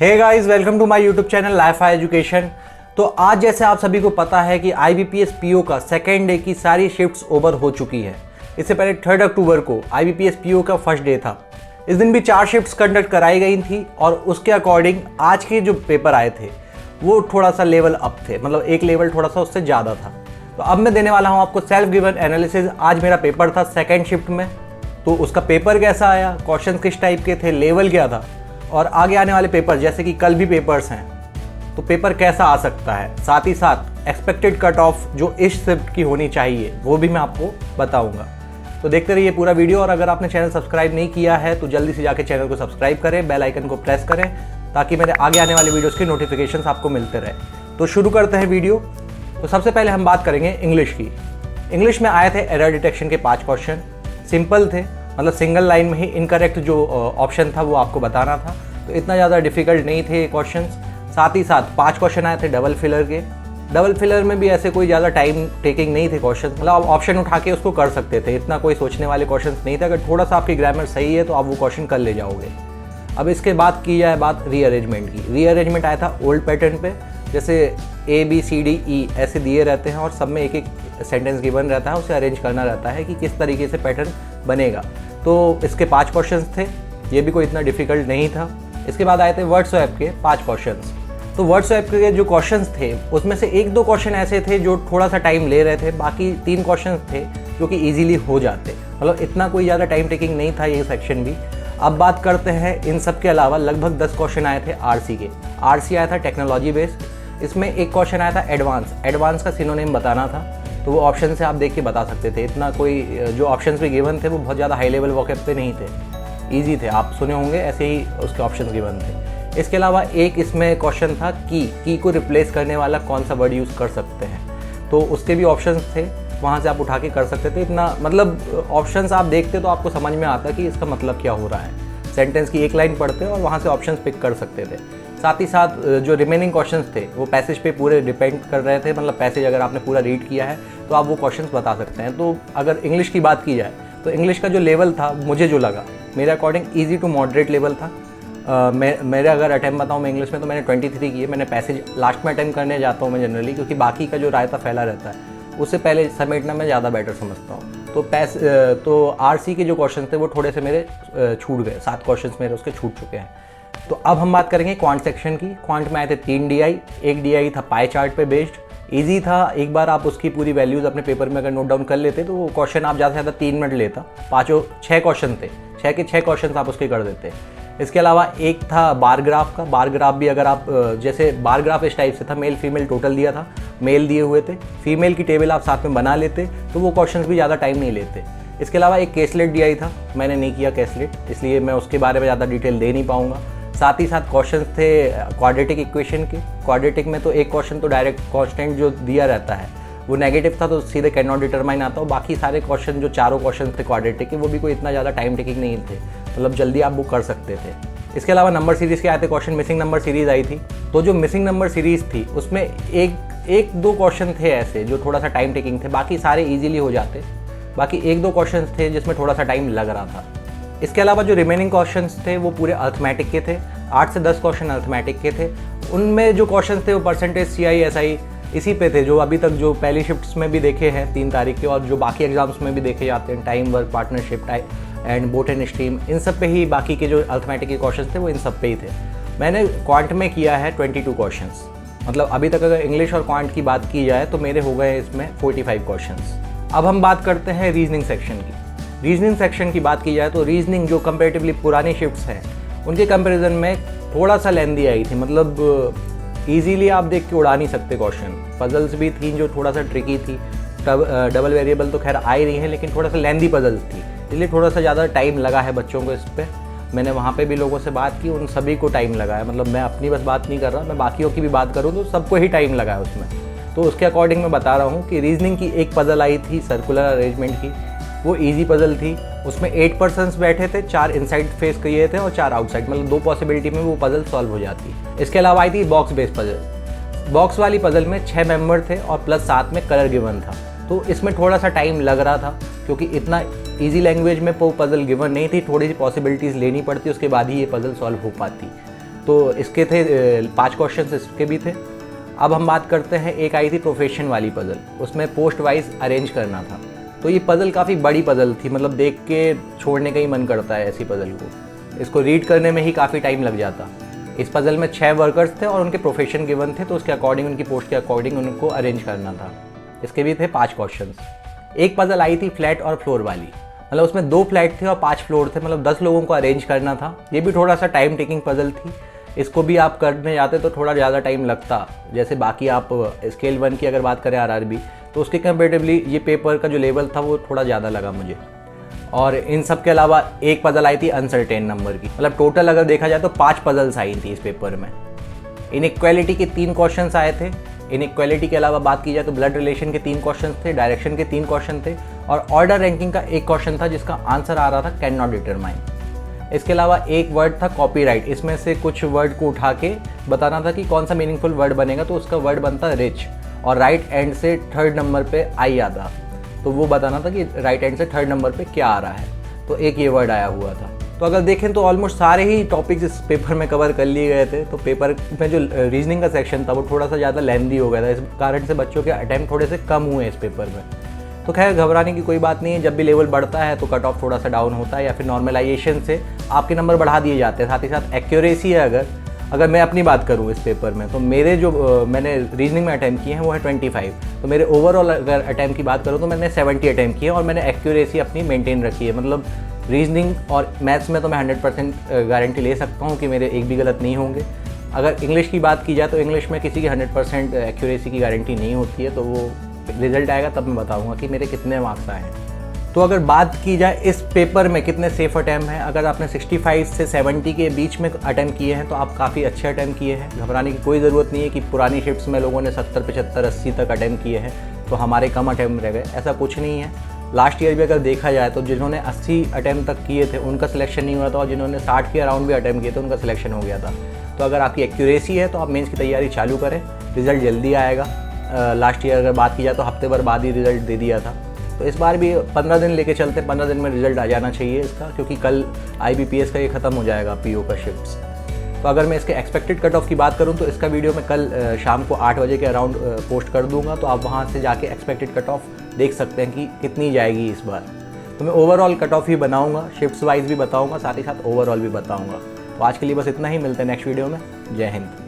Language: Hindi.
Hey guys, welcome to my YouTube channel life high education. तो आज जैसे आप सभी को पता है कि IBPS PO का सेकेंड डे की सारी शिफ्ट्स ओवर हो चुकी है। इससे पहले 3 अक्टूबर को IBPS PO का फर्स्ट डे था। इस दिन भी 4 शिफ्ट्स कंडक्ट कराई गई थी और उसके अकॉर्डिंग आज के जो पेपर आए थे वो थोड़ा सा लेवल अप थे, मतलब एक लेवल थोड़ा सा उससे ज़्यादा था। तो अब मैं देने वाला हूँ आपको सेल्फ गिवन एनालिसिस। आज मेरा पेपर था सेकेंड शिफ्ट में, तो उसका पेपर कैसा आया, क्वेश्चन किस टाइप के थे, लेवल क्या था, और आगे आने वाले पेपर जैसे कि कल भी पेपर्स हैं तो पेपर कैसा आ सकता है, साथ ही साथ एक्सपेक्टेड कट ऑफ जो इस शिफ्ट की होनी चाहिए वो भी मैं आपको बताऊंगा। तो देखते रहिए पूरा वीडियो, और अगर आपने चैनल सब्सक्राइब नहीं किया है तो जल्दी से जाके चैनल को सब्सक्राइब करें, बेल आइकन को प्रेस करें ताकि मेरे आगे आने वाले वीडियोज़ के नोटिफिकेशंस आपको मिलते रहे। तो शुरू करते हैं वीडियो। तो सबसे पहले हम बात करेंगे इंग्लिश की। इंग्लिश में आए थे एरर डिटेक्शन के 5 क्वेश्चन, सिंपल थे, मतलब सिंगल लाइन में ही इनकरेक्ट जो ऑप्शन था वो आपको बताना था, तो इतना ज़्यादा डिफिकल्ट नहीं थे क्वेश्चंस। साथ ही साथ 5 क्वेश्चन आए थे डबल फिलर के। डबल फिलर में भी ऐसे कोई ज़्यादा टाइम टेकिंग नहीं थे क्वेश्चन, मतलब आप ऑप्शन उठा के उसको कर सकते थे, इतना कोई सोचने वाले क्वेश्चन नहीं थे। अगर थोड़ा सा आपकी ग्रामर सही है तो आप वो क्वेश्चन कर ले जाओगे। अब इसके बाद की जाए बात रीअरेंजमेंट की। रीअरेंजमेंट आया था ओल्ड पैटर्न पे, जैसे ABCDE ऐसे दिए रहते हैं और सब में एक एक सेंटेंस गिवन रहता है, उसे अरेंज करना रहता है कि किस तरीके से पैटर्न बनेगा। तो इसके 5 क्वेश्चंस थे, ये भी कोई इतना डिफिकल्ट नहीं था। इसके बाद आए थे वर्ड स्वैप के 5 क्वेश्चंस। तो वर्ड स्वैप के जो क्वेश्चंस थे उसमें से 1-2 क्वेश्चन ऐसे थे जो थोड़ा सा टाइम ले रहे थे, बाकी 3 क्वेश्चंस थे जो कि इजीली हो जाते, मतलब इतना कोई ज़्यादा टाइम टेकिंग नहीं था ये सेक्शन भी। अब बात करते हैं इन सब के अलावा लगभग 10 क्वेश्चन आए थे RC के। RC आया था टेक्नोलॉजी बेस्ड। इसमें एक क्वेश्चन आया था एडवांस का सिनोनिम बताना था, तो वो ऑप्शन से आप देख के बता सकते थे। इतना कोई जो ऑप्शंस भी गिवन थे वो बहुत ज़्यादा हाई लेवल वोकैब पे नहीं थे, इजी थे, आप सुने होंगे ऐसे ही उसके ऑप्शंस गिवन थे। इसके अलावा एक इसमें क्वेश्चन था की को रिप्लेस करने वाला कौन सा वर्ड यूज़ कर सकते हैं, तो उसके भी ऑप्शंस थे, वहाँ से आप उठा के कर सकते थे। इतना मतलब ऑप्शंस आप देखते तो आपको समझ में आता कि इसका मतलब क्या हो रहा है। सेंटेंस की एक लाइन पढ़ते और वहाँ से ऑप्शंस पिक कर सकते थे। साथ ही साथ जो रिमेनिंग क्वेश्चंस थे वो पैसेज पे पूरे डिपेंड कर रहे थे, मतलब पैसेज अगर आपने पूरा रीड किया है तो आप वो क्वेश्चंस बता सकते हैं। तो अगर इंग्लिश की बात की जाए तो इंग्लिश का जो लेवल था मुझे जो लगा मेरे according easy to moderate level था। मेरे अगर अटैम्प्ट बताऊँ मैं इंग्लिश में तो मैंने 23 किए। मैंने पैसेज लास्ट में अटैम्प्ट करने जाता हूँ मैं जनरली, क्योंकि बाकी का जो रायता फैला रहता है उससे पहले समेटना मैं ज़्यादा बेटर समझता हूँ। तो RC के जो क्वेश्चन थे वो थोड़े से मेरे छूट गए, 7 क्वेश्चन मेरे उसके छूट चुके हैं। तो अब हम बात करेंगे क्वांट सेक्शन की। क्वांट में आए थे 3 DI। एक DI था पाई चार्ट पे बेस्ड, ईजी था, एक बार आप उसकी पूरी वैल्यूज़ अपने पेपर में अगर नोट डाउन कर लेते तो वो क्वेश्चन आप ज़्यादा से ज़्यादा 3 मिनट लेता। 6 क्वेश्चन थे, 6 के 6 क्वेश्चन आप उसके कर देते। इसके अलावा एक था बार ग्राफ का। बार ग्राफ भी अगर आप जैसे बार ग्राफ इस टाइप से था, मेल फीमेल टोटल दिया था, मेल दिए हुए थे, फीमेल की टेबल आप साथ में बना लेते तो वो क्वेश्चन भी ज़्यादा टाइम नहीं लेते। इसके अलावा एक केसलेट DI था, मैंने नहीं किया केसलेट, इसलिए मैं उसके बारे में ज़्यादा डिटेल दे नहीं पाऊँगा। साथ ही साथ क्वेश्चन थे क्वाड्रेटिक इक्वेशन के। क्वाड्रेटिक में तो एक क्वेश्चन तो डायरेक्ट कांस्टेंट जो दिया रहता है वो नेगेटिव था, तो सीधे कैन नॉट डिटरमाइन आता हो। बाकी सारे क्वेश्चन जो चारों क्वेश्चन थे क्वाड्रेटिक के वो भी कोई इतना ज़्यादा टाइम टेकिंग नहीं थे, मतलब जल्दी आप वो कर सकते थे। इसके अलावा नंबर सीरीज़ के आए थे क्वेश्चन। मिसिंग नंबर सीरीज़ आई थी, तो जो मिसिंग नंबर सीरीज़ थी उसमें एक दो क्वेश्चन थे ऐसे जो थोड़ा सा टाइम टेकिंग थे, बाकी सारे ईजिली हो जाते। बाकी 1-2 क्वेश्चन थे जिसमें थोड़ा सा टाइम लग रहा था। इसके अलावा जो रिमेनिंग क्वेश्चंस थे वो पूरे अर्थमेटिक के थे। 8 से 10 क्वेश्चन अर्थमेटिक के थे। उनमें जो क्वेश्चंस थे वो परसेंटेज CI SI इसी पे थे, जो अभी तक जो पहली शिफ्ट्स में भी देखे हैं 3 तारीख के, और जो बाकी एग्जाम्स में भी देखे जाते हैं, time work partnership and boat and stream, इन सब पे ही बाकी के जो अर्थमेटिक के क्वेश्चन थे वो इन सब पे ही थे। मैंने क्वांट में किया है 22 क्वेश्चंस, मतलब अभी तक अगर इंग्लिश और क्वांट की बात की जाए तो मेरे हो गए इसमें 45 क्वेश्चंस। अब हम बात करते हैं रीजनिंग सेक्शन की। रीजनिंग सेक्शन की बात की जाए तो रीजनिंग जो कंपेरेटिवली पुरानी शिफ्ट्स हैं उनके कंपैरिजन में थोड़ा सा लेंदी आई थी, मतलब इजीली आप देख के उड़ा नहीं सकते क्वेश्चन। पजल्स भी थी जो थोड़ा सा ट्रिकी थी, डबल वेरिएबल तो खैर आ ही रही है लेकिन थोड़ा सा लेंदी पजल्स थी, इसलिए थोड़ा सा ज़्यादा टाइम लगा है बच्चों को इस पर। मैंने वहाँ पे भी लोगों से बात की, उन सभी को टाइम लगा है, मतलब मैं अपनी बस बात नहीं कर रहा, मैं बाकियों की भी बात करूँ तो सबको ही टाइम लगा है उसमें। तो उसके अकॉर्डिंग मैं बता रहा हूँ कि रीजनिंग की एक पजल आई थी सर्कुलर अरेंजमेंट की, वो इजी पजल थी। उसमें 8 पर्सन्स बैठे थे, 4 इनसाइड फेस किए थे और 4 आउटसाइड, मतलब 2 पॉसिबिलिटी में वो पजल सॉल्व हो जाती। इसके अलावा आई थी बॉक्स बेस्ड पजल। बॉक्स वाली पजल में 6 मेंबर थे और प्लस साथ में कलर गिवन था, तो इसमें थोड़ा सा टाइम लग रहा था क्योंकि इतना इजी लैंग्वेज में वो पजल गिवन नहीं थी, थोड़ी सी पॉसिबिलिटीज़ लेनी पड़ती, उसके बाद ही ये पजल सॉल्व हो पाती। तो इसके थे 5 क्वेश्चन इसके भी थे। अब हम बात करते हैं, एक आई थी प्रोफेशन वाली पज़ल, उसमें पोस्ट वाइज अरेंज करना था। तो ये पज़ल काफ़ी बड़ी पज़ल थी, मतलब देख के छोड़ने का ही मन करता है ऐसी पज़ल को। इसको रीड करने में ही काफ़ी टाइम लग जाता। इस पज़ल में 6 वर्कर्स थे और उनके प्रोफेशन गिवन थे, तो उसके अकॉर्डिंग, उनकी पोस्ट के अकॉर्डिंग उनको अरेंज करना था। इसके भी थे 5 क्वेश्चंस। एक पज़ल आई थी फ्लैट और फ्लोर वाली, मतलब उसमें 2 फ्लैट थे और 5 फ्लोर थे, मतलब 10 लोगों को अरेंज करना था। ये भी थोड़ा सा टाइम टेकिंग पज़ल थी। इसको भी आप करने जाते तो थोड़ा ज़्यादा टाइम लगता। जैसे बाकी आप स्केल 1 की अगर बात करें RRB, तो उसके कंपेरेटिवली ये पेपर का जो लेवल था वो थोड़ा ज़्यादा लगा मुझे। और इन सब के अलावा एक पज़ल आई थी अनसर्टेन नंबर की, मतलब टोटल अगर देखा जाए तो 5 पज़ल्स आई थी इस पेपर में। इनइक्वालिटी के 3 क्वेश्चंस आए थे। इनइक्वालिटी के अलावा बात की जाए तो ब्लड रिलेशन के 3 क्वेश्चन थे, डायरेक्शन के 3 क्वेश्चन थे और ऑर्डर रैंकिंग का 1 क्वेश्चन था जिसका आंसर आ रहा था कैन नॉट डिटरमाइन। इसके अलावा एक वर्ड था कॉपीराइट, इसमें से कुछ वर्ड को उठा के बताना था कि कौन सा मीनिंगफुल वर्ड बनेगा, तो उसका वर्ड बनता रिच और राइट एंड से 3rd नंबर पे आई आता, तो वो बताना था कि राइट एंड से 3rd नंबर पे क्या आ रहा है। तो एक ये वर्ड आया हुआ था। तो अगर देखें तो ऑलमोस्ट सारे ही टॉपिक्स इस पेपर में कवर कर लिए गए थे। तो पेपर में जो रीजनिंग का सेक्शन था वो थोड़ा सा ज़्यादा लेंदी हो गया था, इस कारण से बच्चों के अटैम्प्ट थोड़े से कम हुए इस पेपर में। तो खैर घबराने की कोई बात नहीं है, जब भी लेवल बढ़ता है तो कट ऑफ थोड़ा सा डाउन होता है या फिर नॉर्मलाइजेशन से आपके नंबर बढ़ा दिए जाते हैं। साथ ही साथ एक्यूरेसी है, अगर मैं अपनी बात करूँ इस पेपर में, तो मेरे जो मैंने रीजनिंग में अटैम्प्ट किए हैं वो है 25। तो मेरे ओवरऑल अगर अटैम्प्ट की बात करूँ तो मैंने 70 अटैम्प्ट किए हैं और मैंने एक्यूरेसी अपनी मेंटेन रखी है। मतलब रीजनिंग और मैथ्स में तो मैं 100% गारंटी ले सकता हूँ कि मेरे एक भी गलत नहीं होंगे। अगर इंग्लिश की बात की जाए तो इंग्लिश में किसी की 100% एक्यूरेसी की गारंटी नहीं होती है, तो वो रिजल्ट आएगा तब मैं बताऊँगा कि मेरे कितने मार्क्स आए हैं। तो अगर बात की जाए इस पेपर में कितने सेफ अटैम्प्ट हैं, अगर आपने 65 से 70 के बीच में अटैम्प्ट किए हैं तो आप काफ़ी अच्छे अटैम्प्ट किए हैं। घबराने की कोई ज़रूरत नहीं है कि पुरानी शिफ्ट्स में लोगों ने 70, 75, 80 तक अटैम्प्ट किए हैं तो हमारे कम अटैम्प्ट रह गए, ऐसा कुछ नहीं है। लास्ट ईयर भी अगर देखा जाए तो जिन्होंने 80 अटैम्प्ट तक किए थे उनका सिलेक्शन नहीं हुआ था और जिन्होंने 60 के अराउंड भी अटैम्प्ट किए थे उनका सिलेक्शन हो गया था। तो अगर आपकी एक्यूरेसी है तो आप मेंस की तैयारी चालू करें, रिजल्ट जल्दी आएगा। लास्ट ईयर अगर बात की जाए तो हफ्ते भर बाद ही रिजल्ट दे दिया था, तो इस बार भी 15 दिन लेके चलते, 15 दिन में रिजल्ट आ जाना चाहिए इसका, क्योंकि कल IBPS का ये ख़त्म हो जाएगा PO का शिफ्ट्स। तो अगर मैं इसके एक्सपेक्टेड कट ऑफ की बात करूं तो इसका वीडियो मैं कल शाम को 8 बजे के अराउंड पोस्ट कर दूंगा, तो आप वहां से जाके एक्सपेक्टेड कट ऑफ देख सकते हैं कि कितनी जाएगी इस बार। तो मैं ओवरऑल कट ऑफ ही बनाऊँगा, शिफ्ट्स वाइज भी बताऊँगा, साथ ही साथ ओवरऑल भी बताऊँगा। तो आज के लिए बस इतना ही, मिलते हैं नेक्स्ट वीडियो में। जय हिंद।